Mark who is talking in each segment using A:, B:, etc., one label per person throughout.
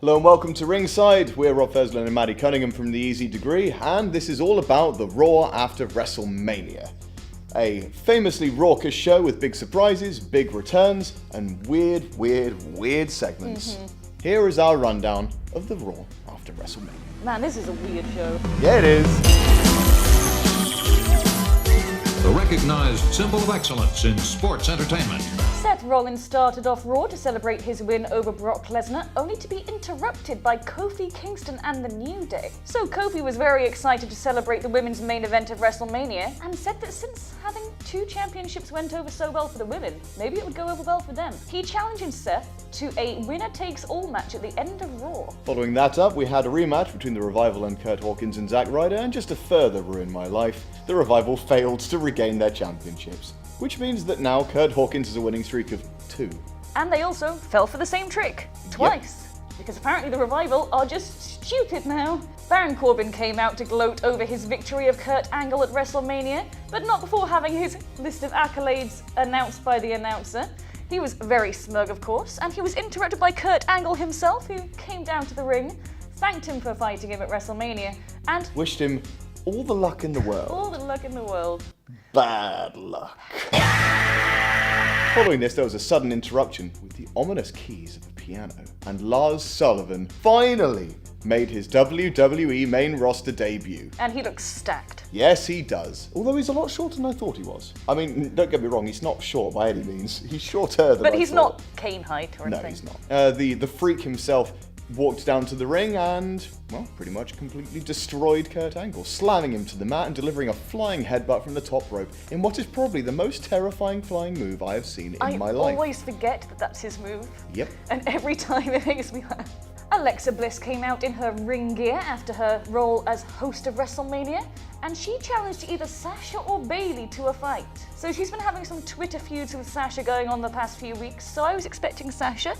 A: Hello and welcome to Ringside. We're Rob Feslin and Maddie Cunningham from The Easy Degree, and this is all about the Raw after Wrestlemania. A famously raucous show with big surprises, big returns, and weird segments. Here is our rundown of the Raw after WrestleMania.
B: Man, this is a weird show.
A: Yeah, it is.
C: The recognized symbol of excellence in sports entertainment.
B: Seth Rollins started off Raw to celebrate his win over Brock Lesnar, only to be interrupted by Kofi Kingston and The New Day. So Kofi was very excited to celebrate the women's main event of WrestleMania, and said that since having 2 championships went over so well for the women, maybe it would go over well for them. He challenged Seth to a winner-takes-all match at the end of Raw.
A: Following that up, we had a rematch between the Revival and Kurt Hawkins and Zack Ryder, and just to further ruin my life, the Revival failed to regain their championships. Which means that now Kurt Hawkins has a winning streak of 2.
B: And they also fell for the same trick, twice. Yep. Because apparently the Revival are just stupid now. Baron Corbin came out to gloat over his victory of Kurt Angle at WrestleMania, but not before having his list of accolades announced by the announcer. He was very smug, of course, and he was interrupted by Kurt Angle himself, who came down to the ring, thanked him for fighting him at WrestleMania, and
A: wished him all the luck in the world.
B: All the luck in the world.
A: Bad luck. Following this, there was a sudden interruption with the ominous keys of the piano, and Lars Sullivan finally made his WWE main roster debut.
B: And he looks stacked.
A: Yes, he does. Although he's a lot shorter than I thought he was. I mean, don't get me wrong, he's not short by any means. He's shorter than
B: But
A: I
B: he's
A: thought.
B: not Kane height or anything.
A: No, he's not. The freak himself walked down to the ring and, well, pretty much completely destroyed Kurt Angle, slamming him to the mat and delivering a flying headbutt from the top rope in what is probably the most terrifying flying move I have seen in my life.
B: I always forget that that's his move.
A: Yep.
B: And every time it makes me laugh. Alexa Bliss came out in her ring gear after her role as host of WrestleMania, and she challenged either Sasha or Bayley to a fight. So she's been having some Twitter feuds with Sasha going on the past few weeks, so I was expecting Sasha,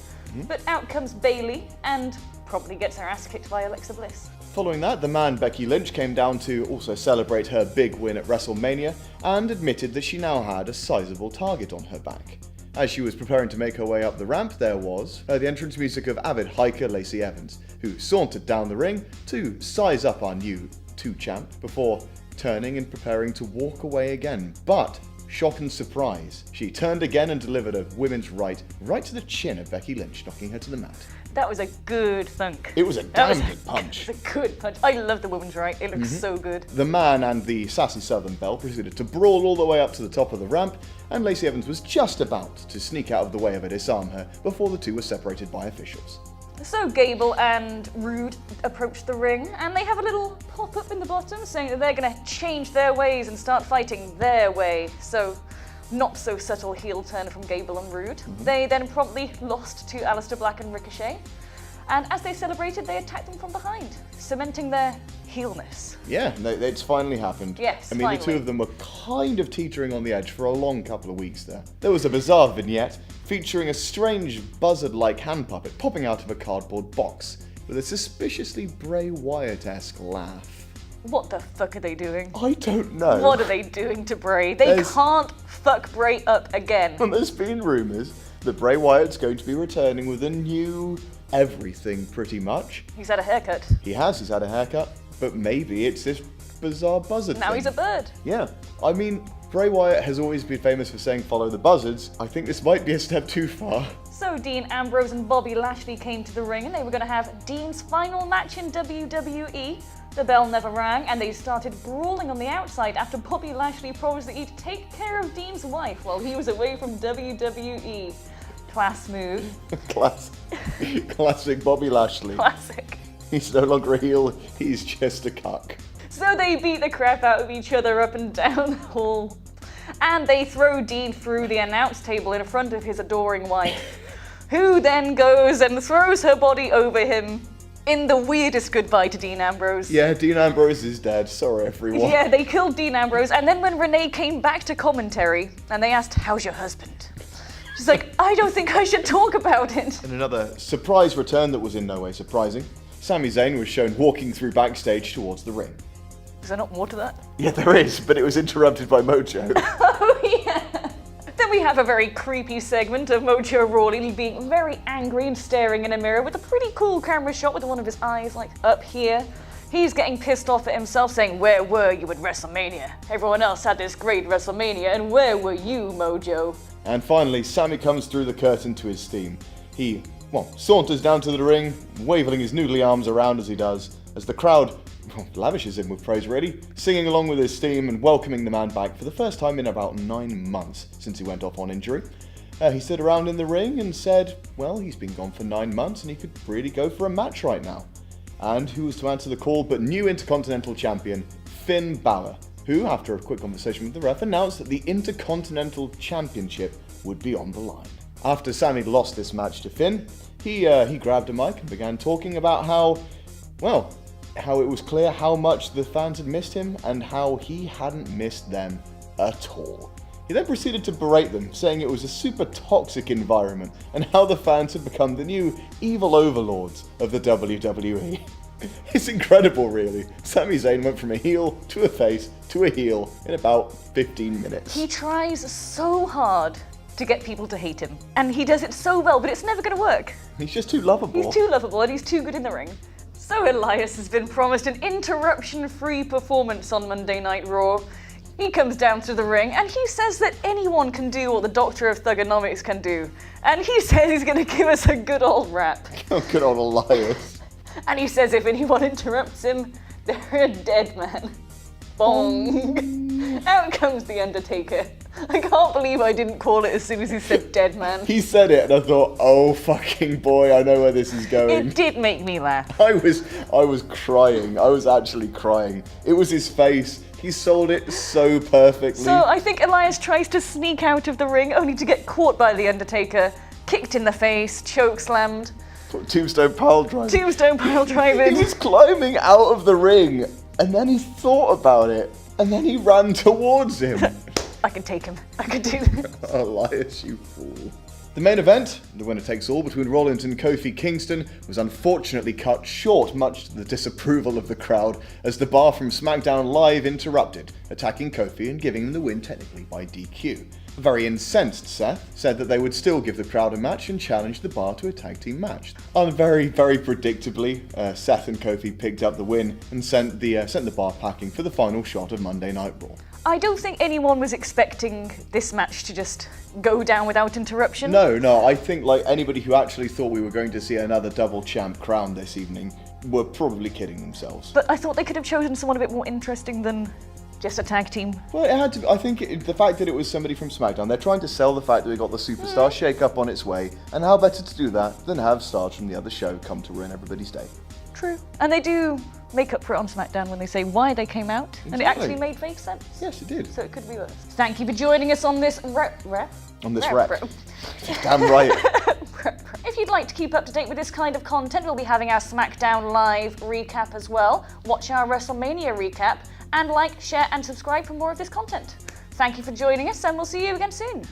B: but out comes Bayley and probably gets her ass kicked by Alexa Bliss.
A: Following that, the man Becky Lynch came down to also celebrate her big win at WrestleMania and admitted that she now had a sizable target on her back. As she was preparing to make her way up the ramp, there was the entrance music of avid hiker Lacey Evans, who sauntered down the ring to size up our new 2 champ before turning and preparing to walk away again. But, shock and surprise, she turned again and delivered a women's right to the chin of Becky Lynch, knocking her to the mat.
B: That was a good thunk.
A: It was a damn good punch.
B: It was a good punch. I love the women's right. It looks so good.
A: The man and the sassy Southern Belle proceeded to brawl all the way up to the top of the ramp, and Lacey Evans was just about to sneak out of the way of her, disarm her, before the two were separated by officials.
B: So Gable and Rude approach the ring, and they have a little pop-up in the bottom saying that they're going to change their ways and start fighting their way. So, not so subtle heel turn from Gable and Rude. They then promptly lost to Aleister Black and Ricochet, and as they celebrated, they attacked them from behind, cementing their heelness.
A: Yeah, it's finally happened.
B: Yes,
A: I mean,
B: finally.
A: The two of them were kind of teetering on the edge for a long couple of weeks there. There was a bizarre vignette featuring a strange buzzard-like hand puppet popping out of a cardboard box with a suspiciously Bray Wyatt-esque laugh.
B: What the fuck are they doing?
A: I don't know.
B: What are they doing to Bray? They can't fuck Bray up again.
A: And there's been rumours that Bray Wyatt's going to be returning with a new everything, pretty much.
B: He's had a haircut.
A: He's had a haircut, but maybe it's this bizarre buzzard
B: Now
A: thing.
B: he's a bird.
A: Yeah, I mean, Bray Wyatt has always been famous for saying follow the buzzards. I think this might be a step too far.
B: So Dean Ambrose and Bobby Lashley came to the ring, and they were going to have Dean's final match in WWE. The bell never rang, and they started brawling on the outside after Bobby Lashley promised that he'd take care of Dean's wife while he was away from WWE. Class move.
A: Classic Bobby Lashley.
B: Classic.
A: He's no longer a heel, he's just a cuck.
B: So they beat the crap out of each other up and down the hall. And they throw Dean through the announce table in front of his adoring wife, who then goes and throws her body over him in the weirdest goodbye to Dean Ambrose.
A: Yeah, Dean Ambrose is dead. Sorry, everyone.
B: Yeah, they killed Dean Ambrose, and then when Renee came back to commentary, and they asked, "How's your husband?" She's like, "I don't think I should talk about it."
A: And another surprise return that was in no way surprising. Sami Zayn was shown walking through backstage towards the ring.
B: Is there not more to that?
A: Yeah, there is, but it was interrupted by Mojo.
B: Oh, yeah. There we have a very creepy segment of Mojo Rawley being very angry and staring in a mirror with a pretty cool camera shot with one of his eyes like up here. He's getting pissed off at himself, saying, "Where were you at WrestleMania? Everyone else had this great WrestleMania, and where were you, Mojo?"
A: And finally, Sammy comes through the curtain to his theme. He, saunters down to the ring, waving his noodly arms around as he does, as the crowd lavishes him with praise really, singing along with his theme and welcoming the man back for the first time in about 9 months since he went off on injury. He stood around in the ring and said, well, he's been gone for 9 months and he could really go for a match right now. And who was to answer the call but new Intercontinental Champion, Finn Balor, who, after a quick conversation with the ref, announced that the Intercontinental Championship would be on the line. After Sammy lost this match to Finn, he grabbed a mic and began talking about how it was clear how much the fans had missed him and how he hadn't missed them at all. He then proceeded to berate them, saying it was a super toxic environment and how the fans had become the new evil overlords of the WWE. It's incredible, really. Sami Zayn went from a heel to a face to a heel in about 15 minutes.
B: He tries so hard to get people to hate him, and he does it so well, but it's never going to work.
A: He's just too lovable.
B: He's too lovable and he's too good in the ring. So Elias has been promised an interruption-free performance on Monday Night Raw. He comes down to the ring and he says that anyone can do what the Doctor of Thugonomics can do. And he says he's going to give us a good old rap.
A: Oh, good old Elias.
B: And he says if anyone interrupts him, they're a dead man. Bong. Out comes the Undertaker. I can't believe I didn't call it as soon as he said dead man.
A: He said it and I thought, oh fucking boy, I know where this is going.
B: It did make me laugh.
A: I was crying. I was actually crying. It was his face. He sold it so perfectly.
B: So I think Elias tries to sneak out of the ring only to get caught by the Undertaker, kicked in the face, choke slammed.
A: Tombstone pile driver.
B: Tombstone pile driver.
A: He was climbing out of the ring and then he thought about it and then he ran towards him.
B: I can take him. I can do this.
A: Elias, you fool. The main event, the winner takes all between Rollins and Kofi Kingston, was unfortunately cut short, much to the disapproval of the crowd, as the Bar from SmackDown Live interrupted, attacking Kofi and giving him the win technically by DQ. Very incensed Seth said that they would still give the crowd a match and challenge the Bar to a tag team match. And very predictably, Seth and Kofi picked up the win and sent the Bar packing for the final shot of Monday Night Raw.
B: I don't think anyone was expecting this match to just go down without interruption.
A: No, I think like anybody who actually thought we were going to see another double champ crown this evening were probably kidding themselves.
B: But I thought they could have chosen someone a bit more interesting than just a tag team.
A: Well, it had to. I think the fact that it was somebody from SmackDown, they're trying to sell the fact that we got the superstar shake-up on its way, and how better to do that than have stars from the other show come to ruin everybody's day.
B: True. And they do make up for it on SmackDown when they say why they came out, and it actually made fake sense.
A: Yes, it did.
B: So it could be worse. Thank you for joining us on this rep.
A: Damn right.
B: If you'd like to keep up to date with this kind of content, we'll be having our SmackDown Live recap as well. Watch our WrestleMania recap, and like, share, and subscribe for more of this content. Thank you for joining us, and we'll see you again soon.